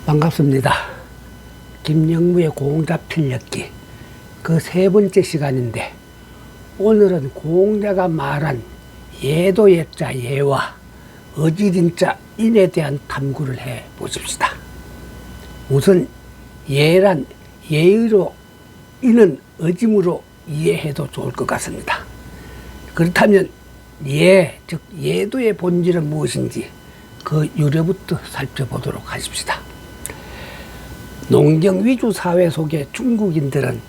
반갑습니다. 김영무의 공자필력기 그 세 번째 시간인데, 오늘은 공자가 말한 예도 예자 예와 어지린자 인에 대한 탐구를 해 보십시다. 우선 예란 예의로, 인은 어짐으로 이해해도 좋을 것 같습니다. 그렇다면 예, 즉 예도의 본질은 무엇인지 그 유래부터 살펴보도록 하십시다. 농경 위주 사회 속의 중국인들은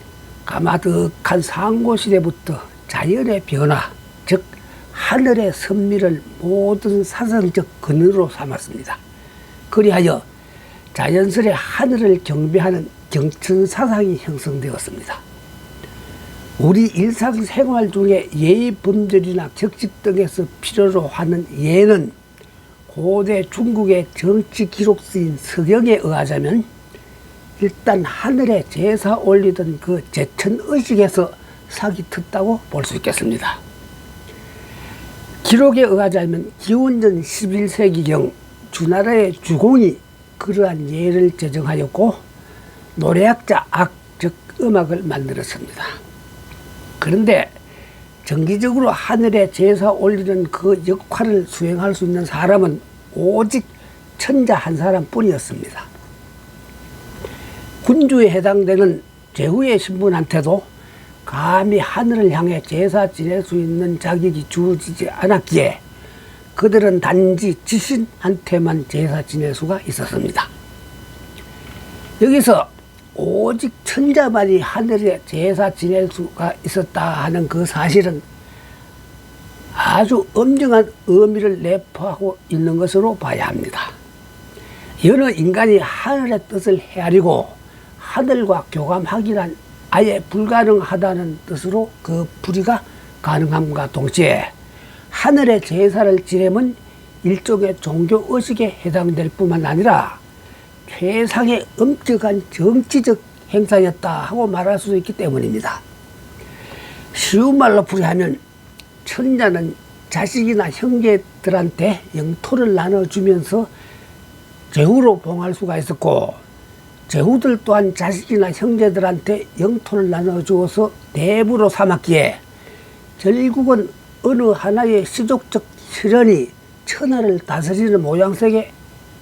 까마득한 상고시대부터 자연의 변화, 즉 하늘의 섭리를 모든 사상적 근원으로 삼았습니다. 그리하여 자연스레 하늘을 경배하는 경천사상이 형성되었습니다. 우리 일상생활 중에 예의 범절이나 격식 등에서 필요로 하는 예는 고대 중국의 정치 기록 쓰인 서경에 의하자면 일단 하늘에 제사 올리던 그 제천의식에서 삭이 텄다고 볼 수 있겠습니다. 기록에 의하자면 기원전 11세기경 주나라의 주공이 그러한 예를 제정하였고 노래학자 악, 즉 음악을 만들었습니다. 그런데 정기적으로 하늘에 제사 올리는 그 역할을 수행할 수 있는 사람은 오직 천자 한 사람뿐이었습니다. 군주에 해당되는 제후의 신분한테도 감히 하늘을 향해 제사 지낼 수 있는 자격이 주어지지 않았기에 그들은 단지 지신한테만 제사 지낼 수가 있었습니다. 여기서 오직 천자만이 하늘에 제사 지낼 수가 있었다 하는 그 사실은 아주 엄정한 의미를 내포하고 있는 것으로 봐야 합니다. 여느 인간이 하늘의 뜻을 헤아리고 하늘과 교감하기란 아예 불가능하다는 뜻으로 그 풀이가 가능함과 동시에 하늘의 제사를 지내면 일종의 종교의식에 해당될 뿐만 아니라 최상의 엄격한 정치적 행사였다 하고 말할 수 있기 때문입니다. 쉬운 말로 풀이하면 천자는 자식이나 형제들한테 영토를 나눠주면서 제후로 봉할 수가 있었고, 제후들 또한 자식이나 형제들한테 영토를 나눠주어서 대부로 삼았기에 결국은 어느 하나의 시족적 혈연이 천하를 다스리는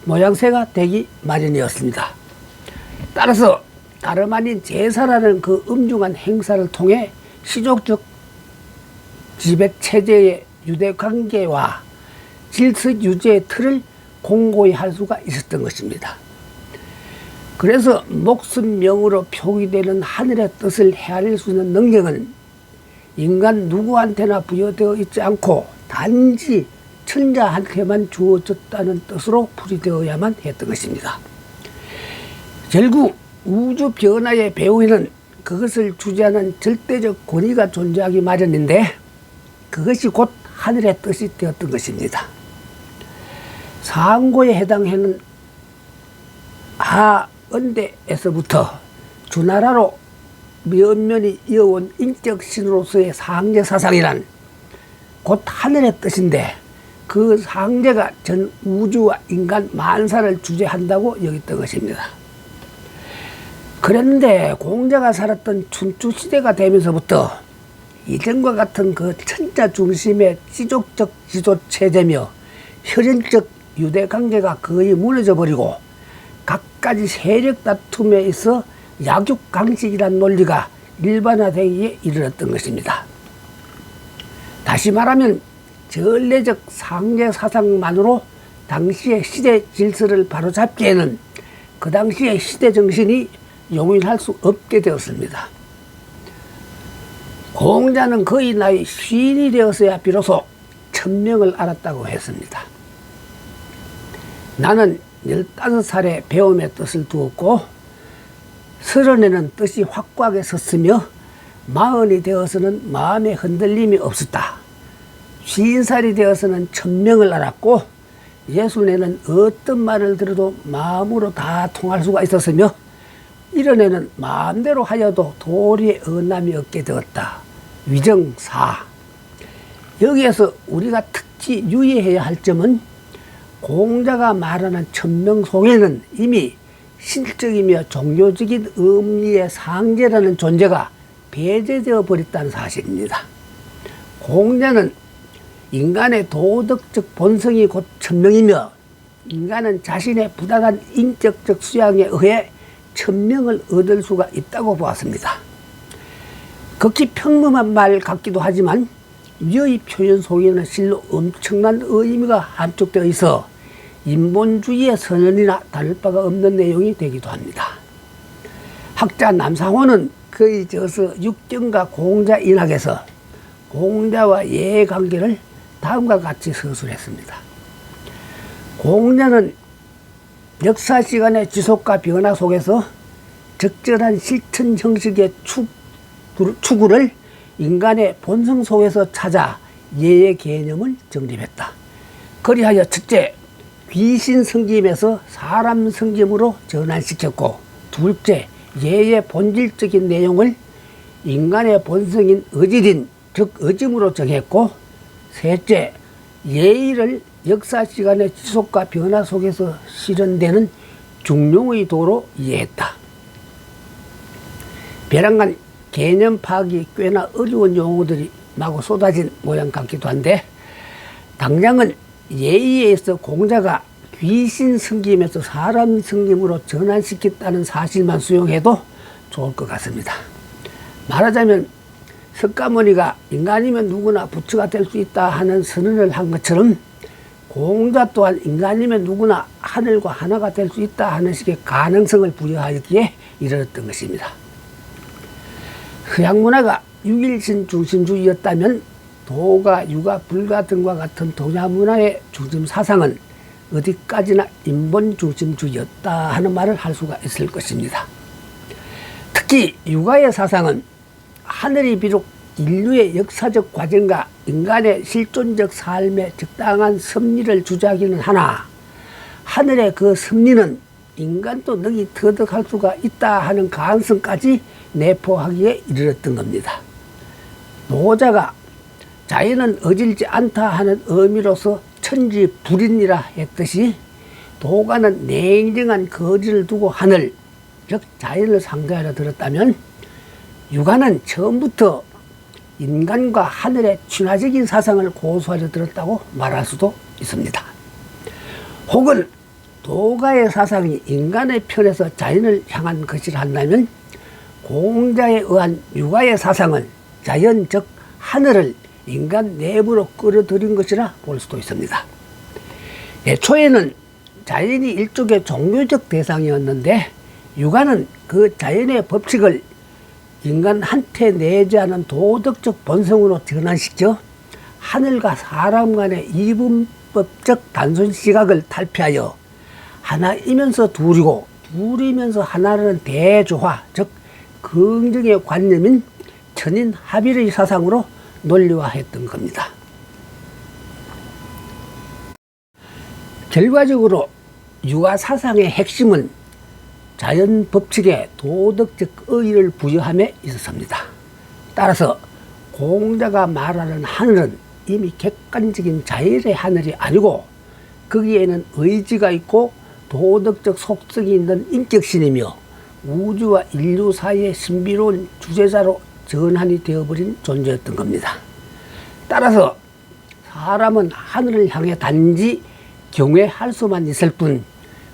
모양새가 되기 마련이었습니다. 따라서 다름 아닌 제사라는 그 엄중한 행사를 통해 시족적 지배체제의 유대관계와 질서 유지의 틀을 공고히 할 수가 있었던 것입니다. 그래서 목숨명으로 표기되는 하늘의 뜻을 헤아릴 수 있는 능력은 인간 누구한테나 부여되어 있지 않고 단지 천자한테만 주어졌다는 뜻으로 풀이되어야만 했던 것입니다. 결국 우주 변화의 배후에는 그것을 주재하는 절대적 권위가 존재하기 마련인데 그것이 곧 하늘의 뜻이 되었던 것입니다. 상고에 해당하는 하은대에서부터 주나라로 면면이 이어온 인격 신으로서의 상제 사상이란 곧 하늘의 뜻인데 그 상제가 전 우주와 인간 만사를 주재한다고 여겼던 것입니다. 그런데 공자가 살았던 춘추시대가 되면서부터 이전과 같은 그 천자 중심의 시족적 지도체제며 혈연적 유대관계가 거의 무너져 버리고 각가지 세력 다툼에 있어 약육강식이란 논리가 일반화되기에 이르렀던 것입니다. 다시 말하면 전례적 상제 사상만으로 당시의 시대 질서를 바로잡기에는 그 당시의 시대 정신이 용인할 수 없게 되었습니다. 공자는 거의 나이 50이 되었어야 비로소 천명을 알았다고 했습니다. 나는 15살에 배움의 뜻을 두었고 30에는 뜻이 확고하게 섰으며 40이 되어서는 마음의 흔들림이 없었다. 50살이 되어서는 천명을 알았고 60에는 어떤 말을 들어도 마음으로 다 통할 수가 있었으며 70에는 마음대로 하여도 도리의 언남이 없게 되었다. 위정사. 여기에서 우리가 특히 유의해야 할 점은 공자가 말하는 천명 속에는 이미 신적이며 종교적인 의미의 상제라는 존재가 배제되어 버렸다는 사실입니다. 공자는 인간의 도덕적 본성이 곧 천명이며 인간은 자신의 부당한 인격적 수양에 의해 천명을 얻을 수가 있다고 보았습니다. 극히 평범한 말 같기도 하지만 이 표현 속에는 실로 엄청난 의미가 함축되어 있어 인본주의의 선언이나 다를 바가 없는 내용이 되기도 합니다. 학자 남상호는 그에 이어서 육경과 공자 인학에서 공자와 예의 관계를 다음과 같이 서술했습니다. 공자는 역사 시간의 지속과 변화 속에서 적절한 실천 형식의 추구를 인간의 본성 속에서 찾아 예의 개념을 정립했다. 그리하여 첫째, 귀신 성김에서 사람 성김으로 전환시켰고, 둘째, 예의 본질적인 내용을 인간의 본성인 의질인 즉 의심으로 정했고, 셋째, 예의를 역사 시간의 지속과 변화 속에서 실현되는 중용의 도로 이해했다. 벼랑간 개념 파악이 꽤나 어려운 용어들이 마구 쏟아진 모양 같기도 한데, 당장은 예의에 있어 공자가 귀신 성김에서 사람 성김으로 전환시켰다는 사실만 수용해도 좋을 것 같습니다. 말하자면 석가모니가 인간이면 누구나 부처가 될 수 있다 하는 선언을 한 것처럼 공자 또한 인간이면 누구나 하늘과 하나가 될 수 있다 하는 식의 가능성을 부여하였기에 이르렀던 것입니다. 서양 문화가 육일신 중심주의였다면 도가, 유가, 불가 등과 같은 동양 문화의 중심 사상은 어디까지나 인본 중심주의였다 하는 말을 할 수가 있을 것입니다. 특히 유가의 사상은 하늘이 비록 인류의 역사적 과정과 인간의 실존적 삶에 적당한 섭리를 주장하기는 하나, 하늘의 그 섭리는 인간도 능히 터득할 수가 있다 하는 가능성까지 내포하기에 이르렀던 겁니다. 노자가 자연은 어질지 않다 하는 의미로서 천지불인이라 했듯이, 도가는 냉정한 거리를 두고 하늘, 즉 자연을 상대하려 들었다면, 유가는 처음부터 인간과 하늘의 친화적인 사상을 고수하려 들었다고 말할 수도 있습니다. 혹은 도가의 사상이 인간의 편에서 자연을 향한 것이라 한다면, 공자에 의한 유가의 사상은 자연 즉 하늘을 인간 내부로 끌어들인 것이라 볼 수도 있습니다. 애초에는 자연이 일종의 종교적 대상이었는데, 유가는 그 자연의 법칙을 인간한테 내재하는 도덕적 본성으로 전환시켜 하늘과 사람 간의 이분법적 단순 시각을 탈피하여 하나이면서 둘이고 둘이면서 하나라는 대조화, 즉 긍정의 관념인 천인합일의 사상으로 논리화했던 겁니다. 결과적으로 유가 사상의 핵심은 자연 법칙에 도덕적 의의를 부여함에 있었습니다. 따라서 공자가 말하는 하늘은 이미 객관적인 자연의 하늘이 아니고 거기에는 의지가 있고 도덕적 속성이 있는 인격신이며 우주와 인류 사이의 신비로운 주제자로 전환이 되어버린 존재였던 겁니다. 따라서 사람은 하늘을 향해 단지 경외할 수만 있을 뿐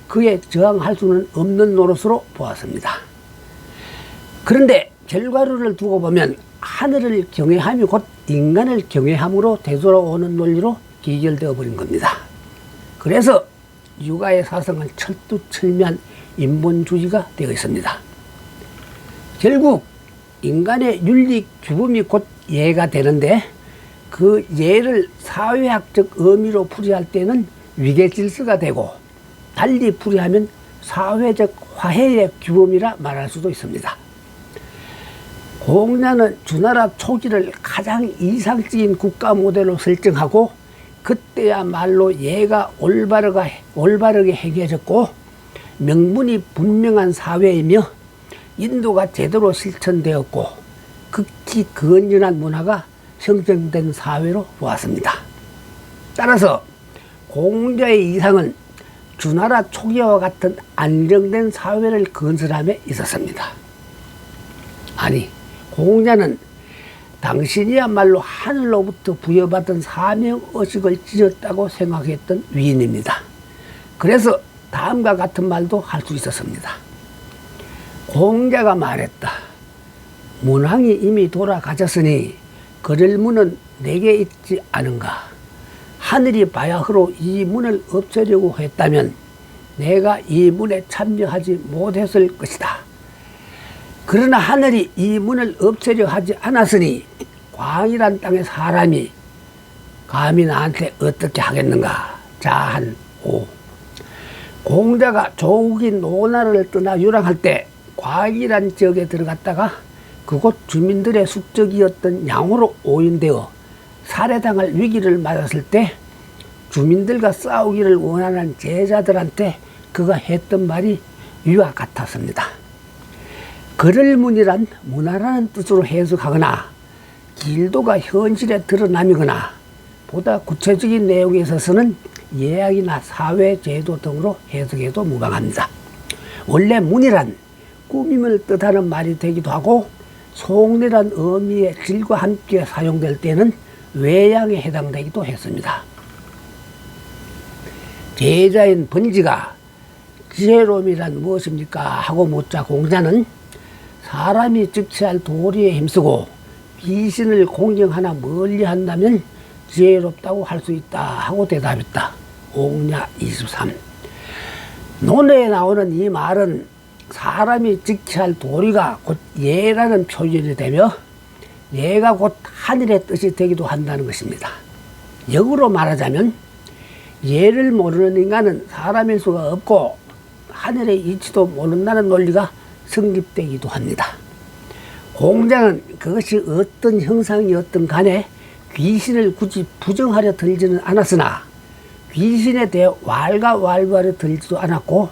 그에 저항할 수는 없는 노릇으로 보았습니다. 그런데 결과를 두고 보면 하늘을 경외함이 곧 인간을 경외함으로 되돌아오는 논리로 기결되어 버린 겁니다. 그래서 유가의 사상은 철두철미한 인본주의가 되어 있습니다. 결국 인간의 윤리 규범이 곧 예가 되는데, 그 예를 사회학적 의미로 풀이할 때는 위계질서가 되고, 달리 풀이하면 사회적 화해의 규범이라 말할 수도 있습니다. 공자는 주나라 초기를 가장 이상적인 국가 모델로 설정하고, 그때야말로 예가 올바르게 행해졌고 명분이 분명한 사회이며 인도가 제대로 실천되었고 극히 건전한 문화가 형성된 사회로 보았습니다. 따라서 공자의 이상은 주나라 초기와 같은 안정된 사회를 건설함에 있었습니다. 아니, 공자는 당신이야말로 하늘로부터 부여받은 사명의식을 지녔다고 생각했던 위인입니다. 그래서 다음과 같은 말도 할 수 있었습니다. 공자가 말했다. 문왕이 이미 돌아가셨으니 그를 문은 내게 있지 않은가. 하늘이 바야흐로 이 문을 없애려고 했다면 내가 이 문에 참여하지 못했을 것이다. 그러나 하늘이 이 문을 없애려 하지 않았으니 광이란 땅의 사람이 감히 나한테 어떻게 하겠는가. 자한 5. 공자가 조국이 노나라를 떠나 유랑할 때 광이란 지역에 들어갔다가 그곳 주민들의 숙적이었던 양호로 오인되어 살해당할 위기를 맞았을 때 주민들과 싸우기를 원하는 제자들한테 그가 했던 말이 이와 같았습니다. 그를 문이란 문화라는 뜻으로 해석하거나 길도가 현실에 드러남이거나 보다 구체적인 내용에 있어서는 예약이나 사회제도 등으로 해석해도 무방합니다. 원래 문이란 꾸밈을 뜻하는 말이 되기도 하고 속내란 의미의 질과 함께 사용될 때는 외양에 해당되기도 했습니다. 제자인 번지가 지혜로움이란 무엇입니까? 하고 묻자 공자는 사람이 즉시할 도리에 힘쓰고 귀신을 공경하나 멀리 한다면 지혜롭다고 할 수 있다 하고 대답했다. 옥냐 23. 논어에 나오는 이 말은 사람이 지켜야 할 도리가 곧 예라는 표현이 되며 예가 곧 하늘의 뜻이 되기도 한다는 것입니다. 역으로 말하자면 예를 모르는 인간은 사람일 수가 없고 하늘의 이치도 모른다는 논리가 성립되기도 합니다. 공자는 그것이 어떤 형상이었든 간에 귀신을 굳이 부정하려 들지는 않았으나 귀신에 대해 왈가왈부하려 들지도 않았고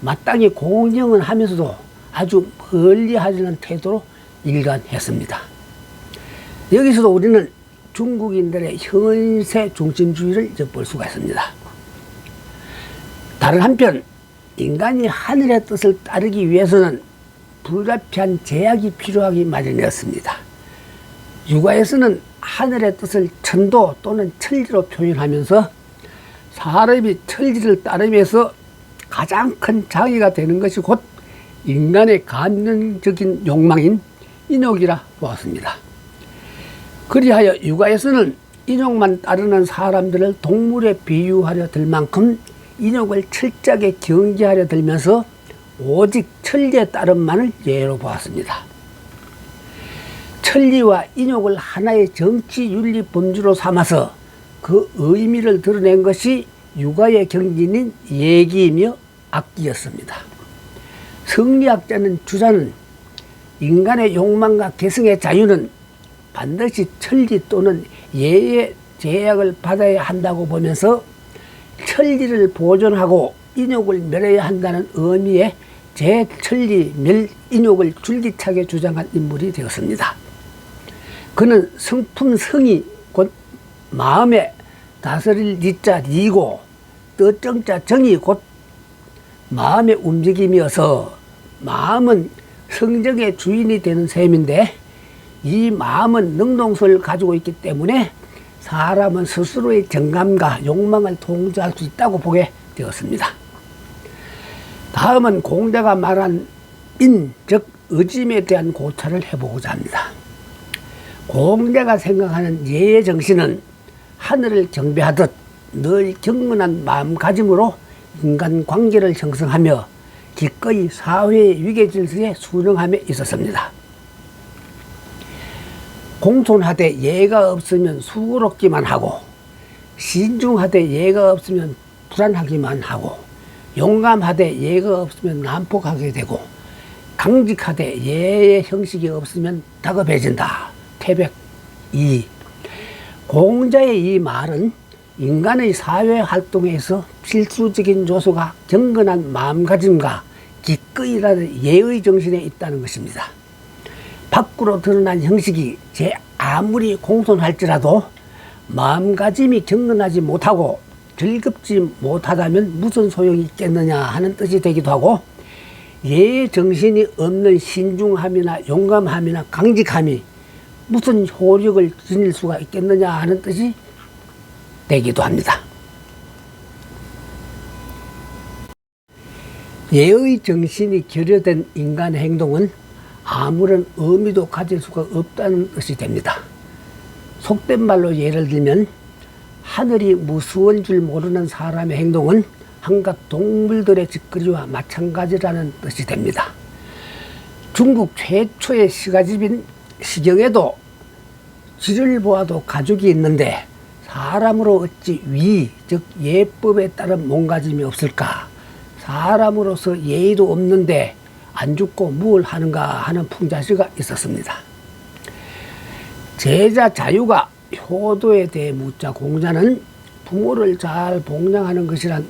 마땅히 공경은 하면서도 아주 멀리 하려는 태도로 일관했습니다. 여기서도 우리는 중국인들의 현세 중심주의를 엿볼 수가 있습니다. 다른 한편 인간이 하늘의 뜻을 따르기 위해서는 불가피한 제약이 필요하기 마련이었습니다. 육아에서는 하늘의 뜻을 천도 또는 천리로 표현하면서 사람이 천리를 따르면서 가장 큰 장애가 되는 것이 곧 인간의 감정적인 욕망인 인욕이라 보았습니다. 그리하여 육아에서는 인욕만 따르는 사람들을 동물에 비유하려 들 만큼 인욕을 철저하게 경계하려 들면서 오직 천리에 따름만을 예로 보았습니다. 천리와 인욕을 하나의 정치 윤리 범주로 삼아서 그 의미를 드러낸 것이 육아의 경진인 예기이며 악기였습니다. 성리학자는 주자는 인간의 욕망과 개성의 자유는 반드시 천리 또는 예의 제약을 받아야 한다고 보면서 천리를 보존하고 인욕을 멸해야 한다는 의미의 제천리 멸인욕을 줄기차게 주장한 인물이 되었습니다. 그는 성품성이 곧 마음에 다스릴 리자 리고 뜻정자 정이 곧 마음의 움직임이어서 마음은 성정의 주인이 되는 셈인데 이 마음은 능동성을 가지고 있기 때문에 사람은 스스로의 정감과 욕망을 통제할 수 있다고 보게 되었습니다. 다음은 공자가 말한 인, 즉 의짐에 대한 고찰을 해보고자 합니다. 공자가 생각하는 예의 정신은 하늘을 경배하듯 늘 경건한 마음가짐으로 인간관계를 형성하며 기꺼이 사회의 위계질서에 순응함에 있었습니다. 공손하되 예가 없으면 수고롭기만 하고 신중하되 예가 없으면 불안하기만 하고 용감하되 예가 없으면 난폭하게 되고 강직하되 예의 형식이 없으면 다급해진다. 태백 2. 공자의 이 말은 인간의 사회활동에서 필수적인 요소가 경건한 마음가짐과 기꺼이라는 예의 정신에 있다는 것입니다. 밖으로 드러난 형식이 제 아무리 공손할지라도 마음가짐이 경건하지 못하고 즐겁지 못하다면 무슨 소용이 있겠느냐 하는 뜻이 되기도 하고, 예의 정신이 없는 신중함이나 용감함이나 강직함이 무슨 효력을 지닐 수가 있겠느냐 하는 뜻이 되기도 합니다. 예의 정신이 결여된 인간의 행동은 아무런 의미도 가질 수가 없다는 뜻이 됩니다. 속된 말로 예를 들면 하늘이 무서운 줄 모르는 사람의 행동은 한갖 동물들의 짓거리와 마찬가지라는 뜻이 됩니다. 중국 최초의 시가집인 시경에도 지를 보아도 가죽이 있는데 사람으로 어찌 위, 즉 예법에 따른 몸가짐이 없을까? 사람으로서 예의도 없는데 안 죽고 무엇을 하는가 하는 풍자시가 있었습니다. 제자 자유가 효도에 대해 묻자 공자는 부모를 잘 복양하는 것이란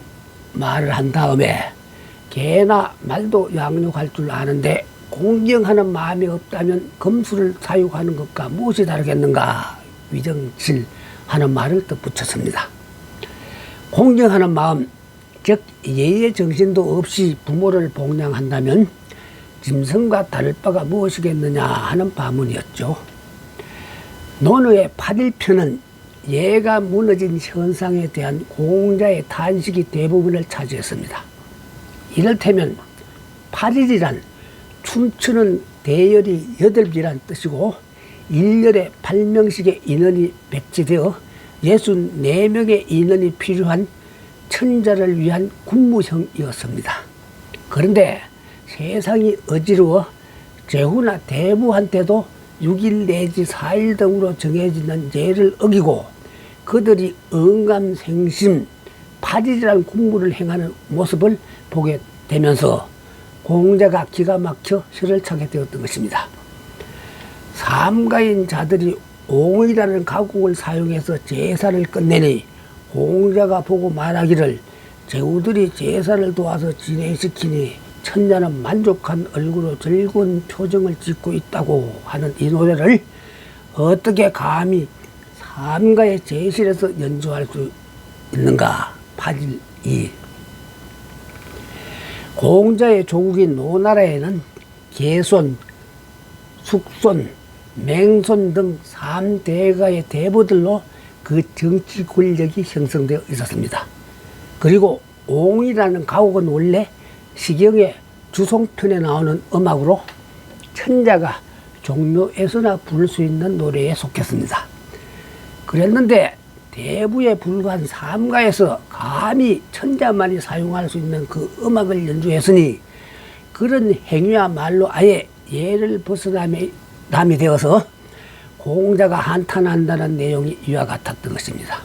말을 한 다음에 개나 말도 양육할 줄 아는데 공경하는 마음이 없다면 검수를 사육하는 것과 무엇이 다르겠는가 위정칠 하는 말을 덧붙였습니다. 공경하는 마음, 즉 예의 정신도 없이 부모를 복양한다면 짐승과 다를 바가 무엇이겠느냐 하는 반문이었죠. 논어의 8일편은 예가 무너진 현상에 대한 공자의 탄식이 대부분을 차지했습니다. 이를테면 8일이란 춤추는 대열이 8개란 뜻이고 1열에 8명씩의 인원이 배치되어 64명의 인원이 필요한 천자를 위한 군무형이었습니다. 그런데 세상이 어지러워 제후나 대부한테도 6일 내지 4일 등으로 정해지는 예를 어기고 그들이 언감생심 8일이라는 군무를 행하는 모습을 보게 되면서 공자가 기가 막혀 혀를 차게 되었던 것입니다. 삼가인 자들이 옹이라는 가곡을 사용해서 제사를 끝내니 공자가 보고 말하기를 제후들이 제사를 도와서 진행시키니 천자는 만족한 얼굴로 즐거운 표정을 짓고 있다고 하는 이 노래를 어떻게 감히 삼가의 제실에서 연주할 수 있는가? 8일2. 공자의 조국인 노나라에는 개손, 숙손, 맹손 등 3대가의 대부들로 그 정치 권력이 형성되어 있었습니다. 그리고 옹이라는 가곡은 원래 시경의 주송편에 나오는 음악으로 천자가 종묘에서나 부를 수 있는 노래에 속했습니다. 그랬는데 대부에 불과한 삼가에서 감히 천자만이 사용할 수 있는 그 음악을 연주했으니 그런 행위와 말로 아예 예를 벗어남이 되어서 공자가 한탄한다는 내용이 이와 같았던 것입니다.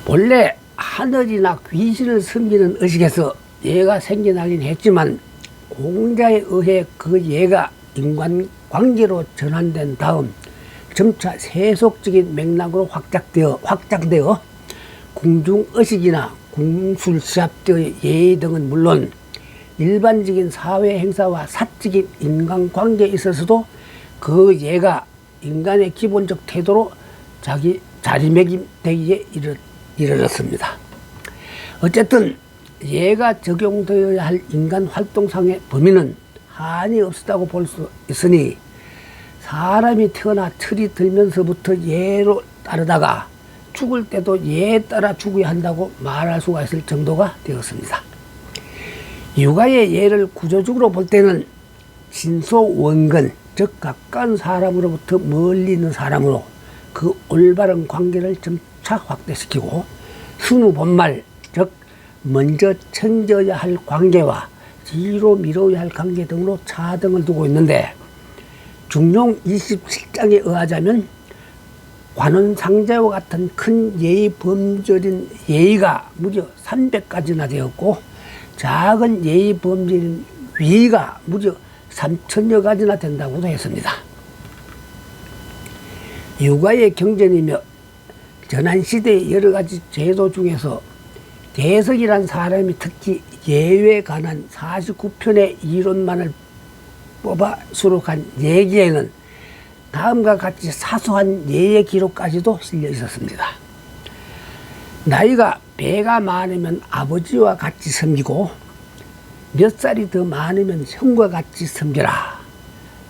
본래 하늘이나 귀신을 섬기는 의식에서 예가 생겨나긴 했지만 공자에 의해 그 예가 인간관계로 전환된 다음 점차 세속적인 맥락으로 확장되어 궁중의식이나 궁술시합대의 예의 등은 물론 일반적인 사회 행사와 사적인 인간관계에 있어서도 그 예가 인간의 기본적 태도로 자기 자리매김되기에 이르렀습니다. 어쨌든 예가 적용되어야 할 인간 활동상의 범위는 한이 없었다고 볼 수 있으니 사람이 태어나 철이 들면서부터 예로 따르다가 죽을 때도 예에 따라 죽어야 한다고 말할 수가 있을 정도가 되었습니다. 육아의 예를 구조적으로 볼 때는 신소원근, 즉 가까운 사람으로부터 멀리 있는 사람으로 그 올바른 관계를 점차 확대시키고 순우본말, 즉 먼저 챙겨야 할 관계와 뒤로 미뤄야 할 관계 등으로 차등을 두고 있는데 중용 27장에 의하자면 관원상제와 같은 큰 예의 범절인 예의가 무려 300가지나 되었고 작은 예의 범절인 위가 무려 3000여 가지나 된다고도 했습니다. 육아의 경전이며 전한시대의 여러 가지 제도 중에서 대석이란 사람이 특히 예외에 관한 49편의 이론만을 뽑아 수록한 예기에는 다음과 같이 사소한 예의 기록까지도 실려 있었습니다. 나이가 배가 많으면 아버지와 같이 섬기고 몇 살이 더 많으면 형과 같이 섬겨라.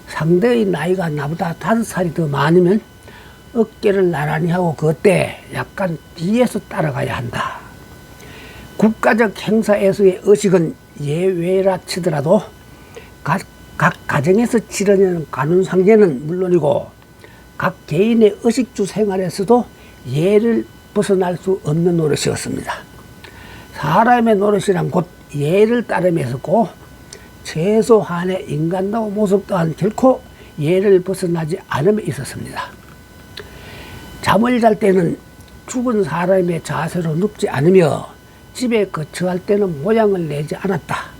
상대의 나이가 나보다 5살이 더 많으면 어깨를 나란히 하고 그때 약간 뒤에서 따라가야 한다. 국가적 행사에서의 의식은 예외라 치더라도 각 가정에서 치러내는 관훈상제는 물론이고 각 개인의 의식주 생활에서도 예를 벗어날 수 없는 노릇이었습니다. 사람의 노릇이란 곧 예를 따름이었고 최소한의 인간다운 모습 또한 결코 예를 벗어나지 않음에 있었습니다. 잠을 잘 때는 죽은 사람의 자세로 눕지 않으며 집에 거처할 때는 모양을 내지 않았다.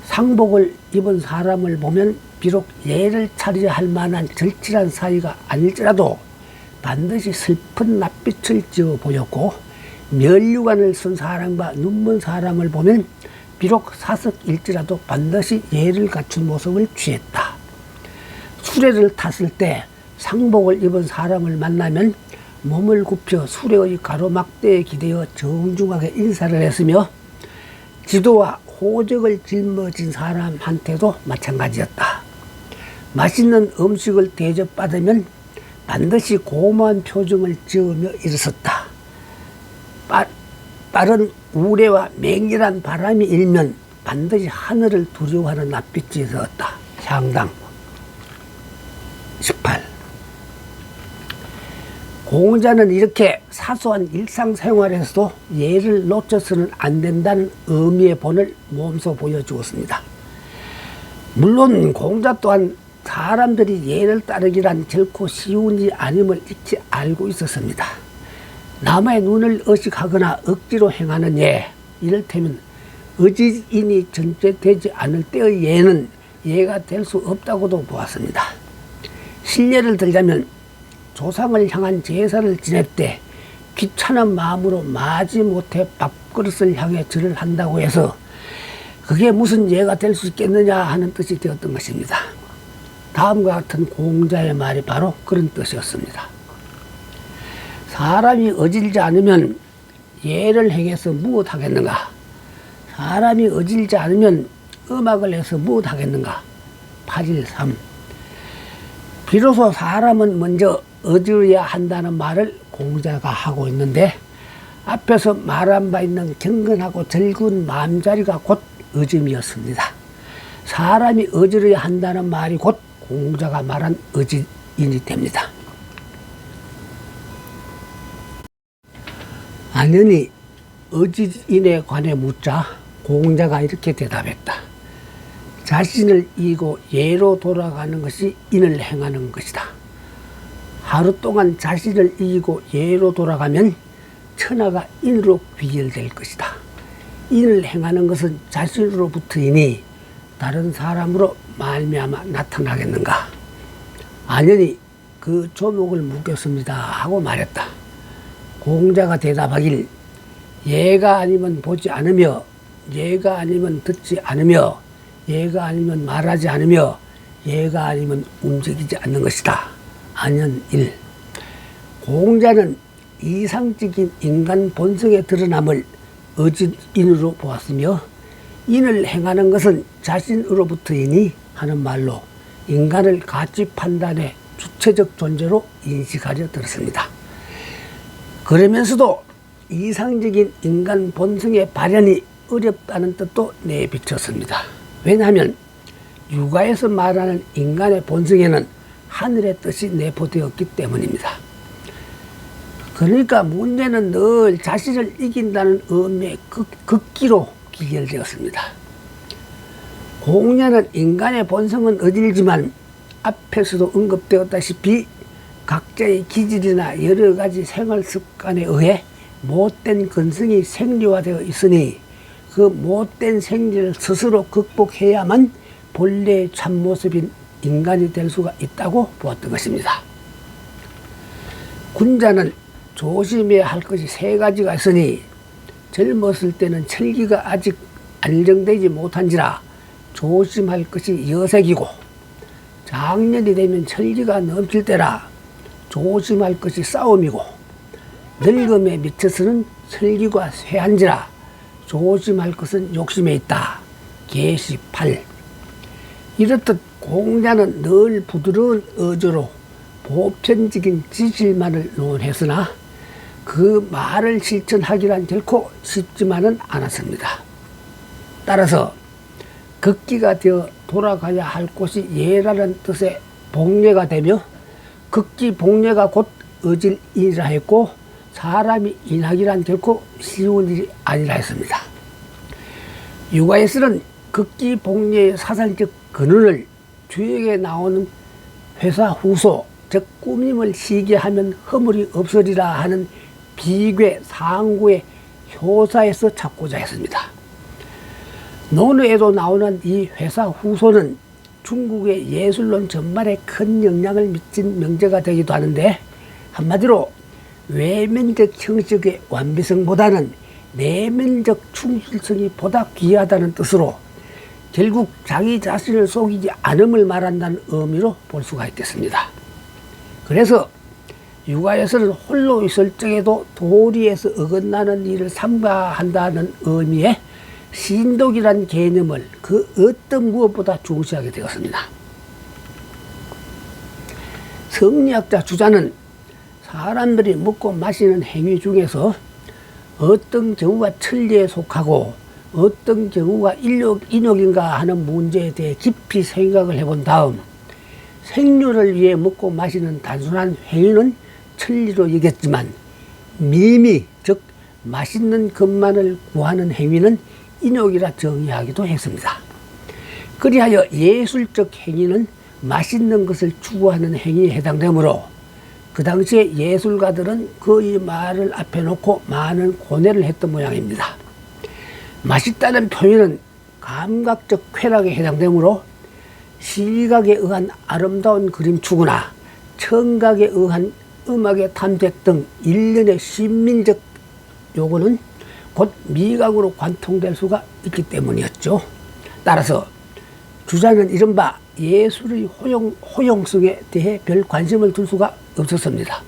상복을 입은 사람을 보면 비록 예를 차려야 할 만한 절친한 사이가 아닐지라도 반드시 슬픈 낯빛을 지어 보였고 면류관을 쓴 사람과 눈먼 사람을 보면 비록 사석일지라도 반드시 예를 갖춘 모습을 취했다. 수레를 탔을 때 상복을 입은 사람을 만나면 몸을 굽혀 수레의 가로막대에 기대어 정중하게 인사를 했으며 지도와 호적을 짊어진 사람한테도 마찬가지였다. 맛있는 음식을 대접받으면 반드시 고마운 표정을 지으며 일었었다. 빠른 우레와 맹렬한 바람이 일면 반드시 하늘을 두려워하는 낯빛이 있었다. 향당 18. 공자는 이렇게 사소한 일상생활에서도 예를 놓쳐서는 안 된다는 의미의 본을 몸소 보여주었습니다. 물론 공자 또한 사람들이 예를 따르기란 결코 쉬운 일이 아님을 익히 알고 있었습니다. 남의 눈을 의식하거나 억지로 행하는 예, 이를테면 의지인이 전제되지 않을 때의 예는 예가 될 수 없다고도 보았습니다. 실례를 들자면 조상을 향한 제사를 지낼 때 귀찮은 마음으로 마지못해 밥그릇을 향해 절을 한다고 해서 그게 무슨 예가 될 수 있겠느냐 하는 뜻이 되었던 것입니다. 다음과 같은 공자의 말이 바로 그런 뜻이었습니다. 사람이 어질지 않으면 예를 행해서 무엇하겠는가? 사람이 어질지 않으면 음악을 해서 무엇하겠는가? 8.13. 비로소 사람은 먼저 어지러야 한다는 말을 공자가 하고 있는데 앞에서 말한 바 있는 경건하고 즐거운 마음자리가 곧 의심이었습니다. 사람이 어지러야 한다는 말이 곧 공자가 말한 의지인이 됩니다. 안연히 의지인에 관해 묻자 공자가 이렇게 대답했다. 자신을 이기고 예로 돌아가는 것이 인을 행하는 것이다. 하루 동안 자신을 이기고 예로 돌아가면 천하가 인으로 귀결될 것이다. 인을 행하는 것은 자신으로부터이니 다른 사람으로 말미암아 나타나겠는가? 안연히 그 조목을 묻겠습니다 하고 말했다. 공자가 대답하길 예가 아니면 보지 않으며 예가 아니면 듣지 않으며 예가 아니면 말하지 않으며 예가 아니면 움직이지 않는 것이다. 안연 1. 공자는 이상적인 인간 본성의 드러남을 의지인으로 보았으며 인을 행하는 것은 자신으로부터이니 하는 말로 인간을 가치 판단의 주체적 존재로 인식하려 들었습니다. 그러면서도 이상적인 인간 본성의 발현이 어렵다는 뜻도 내비쳤습니다. 왜냐하면 육아에서 말하는 인간의 본성에는 하늘의 뜻이 내포되었기 때문입니다. 그러니까 문제는 늘 자신을 이긴다는 의미의 극기로 귀결되었습니다. 공자는 인간의 본성은 어질지만 앞에서도 언급되었다시피 각자의 기질이나 여러 가지 생활 습관에 의해 못된 근성이 생리화되어 있으니 그 못된 생리를 스스로 극복해야만 본래의 참모습인 인간이 될 수가 있다고 보았던 것입니다. 군자는 조심해야 할 것이 3가지가 있으니 젊었을 때는 철기가 아직 안정되지 못한지라 조심할 것이 여색이고 장년이 되면 철기가 넘칠 때라 조심할 것이 싸움이고 늙음에 미쳐서는 슬기가 쇠한지라 조심할 것은 욕심에 있다. 계시 8. 이렇듯 공자는 늘 부드러운 어조로 보편적인 지실만을 논했으나 그 말을 실천하기란 결코 쉽지만은 않았습니다. 따라서 극기가 되어 돌아가야 할 곳이 예라는 뜻의 복례가 되며 극기 복례가 곧 어질이라 했고 사람이 인하기란 결코 쉬운 일이 아니라 했습니다. 육아에서는 극기 복례의 사상적 근원을 주역에 나오는 회사 후소 즉 꾸밈을 시기하면 허물이 없으리라 하는 비괴 상구의 효사에서 찾고자 했습니다. 논어에도 나오는 이 회사 후소는 중국의 예술론 전반에 큰 영향을 미친 명제가 되기도 하는데 한마디로 외면적 형식의 완비성보다는 내면적 충실성이 보다 귀하다는 뜻으로 결국 자기 자신을 속이지 않음을 말한다는 의미로 볼 수가 있겠습니다. 그래서 육아에서는 홀로 있을 적에도 도리에서 어긋나는 일을 삼가한다는 의미의 신독이란 개념을 그 어떤 무엇보다 중시하게 되었습니다. 성리학자 주자는 사람들이 먹고 마시는 행위 중에서 어떤 경우가 천리에 속하고 어떤 경우가 인욕인가 하는 문제에 대해 깊이 생각을 해본 다음 생존을 위해 먹고 마시는 단순한 행위는 천리로 여겼지만 미미 즉 맛있는 것만을 구하는 행위는 인욕이라 정의하기도 했습니다. 그리하여 예술적 행위는 맛있는 것을 추구하는 행위에 해당되므로 그 당시에 예술가들은 그 말을 앞에 놓고 많은 고뇌를 했던 모양입니다. 맛있다는 표현은 감각적 쾌락에 해당되므로 시각에 의한 아름다운 그림 추구나 청각에 의한 음악의 탐색 등 일련의 신민적 요구는 곧 미각으로 관통될 수가 있기 때문이었죠. 따라서 주자는 이른바 예술의 호용성에 대해 별 관심을 둘 수가 없었습니다.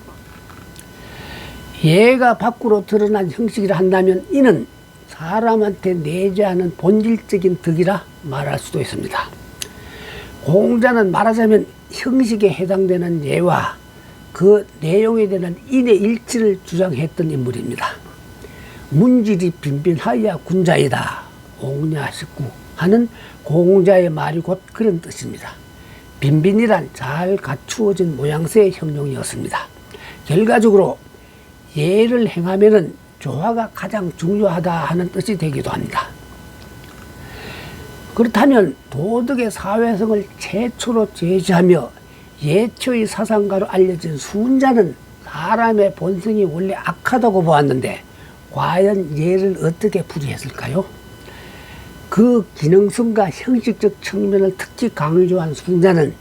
예가 밖으로 드러난 형식이라 한다면 이는 사람한테 내재하는 본질적인 덕이라 말할 수도 있습니다. 공자는 말하자면 형식에 해당되는 예와 그 내용에 대한 인의 일치를 주장했던 인물입니다. 문질이 빈빈하야 군자이다. 옥냐식구 하는 공자의 말이 곧 그런 뜻입니다. 빈빈이란 잘 갖추어진 모양새의 형용이었습니다. 결과적으로 예를 행하면은 조화가 가장 중요하다 하는 뜻이 되기도 합니다. 그렇다면 도덕의 사회성을 최초로 제시하며 예초의 사상가로 알려진 순자는 사람의 본성이 원래 악하다고 보았는데 과연 예를 어떻게 풀이했을까요? 그 기능성과 형식적 측면을 특히 강조한 순자는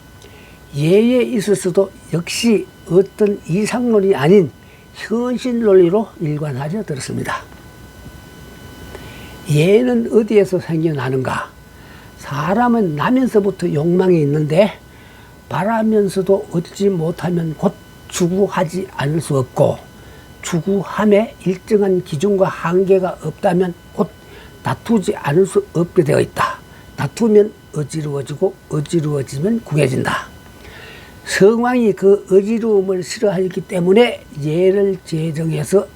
예에 있어서도 역시 어떤 이상론이 아닌 현실 논리로 일관하려 들었습니다. 예는 어디에서 생겨나는가? 사람은 나면서부터 욕망이 있는데 바라면서도 얻지 못하면 곧 추구하지 않을 수 없고 추구함에 일정한 기준과 한계가 없다면 곧 다투지 않을 수 없게 되어 있다. 다투면 어지러워지고 어지러워지면 궁해진다. 성왕이 그 어지러움을 싫어하기 때문에 예를 제정해서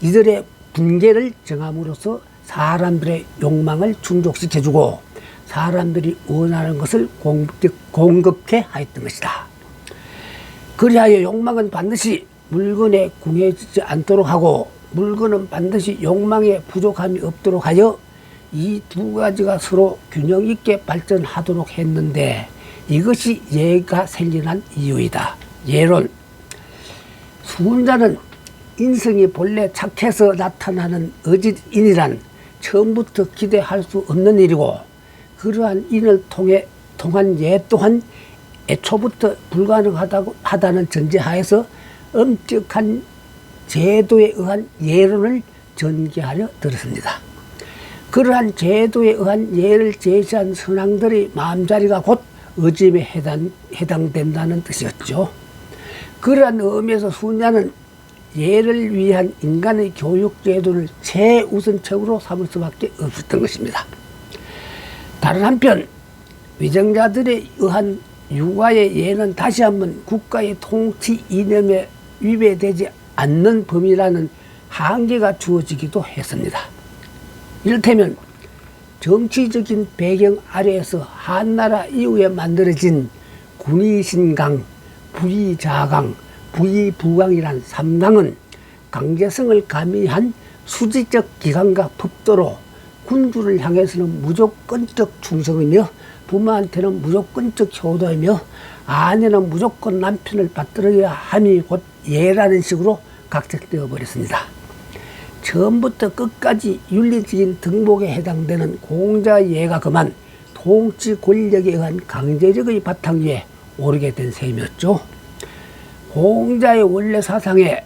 이들의 분계를 정함으로써 사람들의 욕망을 충족시켜주고 사람들이 원하는 것을 공급해 하였던 것이다. 그리하여 욕망은 반드시 물건에 궁해지지 않도록 하고 물건은 반드시 욕망에 부족함이 없도록 하여 이 두 가지가 서로 균형 있게 발전하도록 했는데 이것이 예가 생겨난 이유이다. 예론. 순자는 인성이 본래 착해서 나타나는 어짓인이란 처음부터 기대할 수 없는 일이고 그러한 인을 통한 예 또한 애초부터 불가능하다는 전제하에서 엄격한 제도에 의한 예론을 전개하려 들었습니다. 그러한 제도에 의한 예를 제시한 선왕들의 마음자리가 곧 어짐에 해당된다는 뜻이었죠. 그러한 의미에서 순자는 예를 위한 인간의 교육 제도를 최우선책으로 삼을 수밖에 없었던 것입니다. 다른 한편 위정자들에 의한 육아의 예는 다시 한번 국가의 통치 이념에 위배되지 않는 범위라는 한계가 주어지기도 했습니다. 이를테면 정치적인 배경 아래에서 한나라 이후에 만들어진 군의신강, 부의자강, 부의부강이란 3강은 강제성을 가미한 수지적 기강과 법도로 군주를 향해서는 무조건적 충성이며 부모한테는 무조건적 효도이며 아내는 무조건 남편을 받들어야 함이 곧 예라는 식으로 각색되어 버렸습니다. 처음부터 끝까지 윤리적인 등복에 해당되는 공자예가 그만 통치 권력에 의한 강제력의 바탕 위에 오르게 된 셈이었죠. 공자의 원래 사상에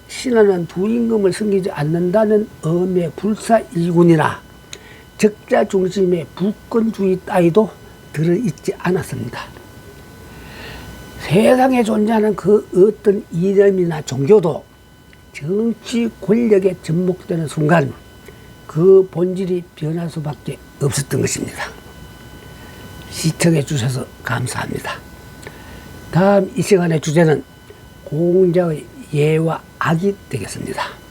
신하는 두 임금을 섬기지 않는다는 엄의 불사이군이나 적자 중심의 부권주의 따위도 들어있지 않았습니다. 세상에 존재하는 그 어떤 이념이나 종교도 정치 권력에 접목되는 순간 그 본질이 변할 수밖에 없었던 것입니다. 시청해 주셔서 감사합니다. 다음 이 시간의 주제는 공자의 예와 악이 되겠습니다.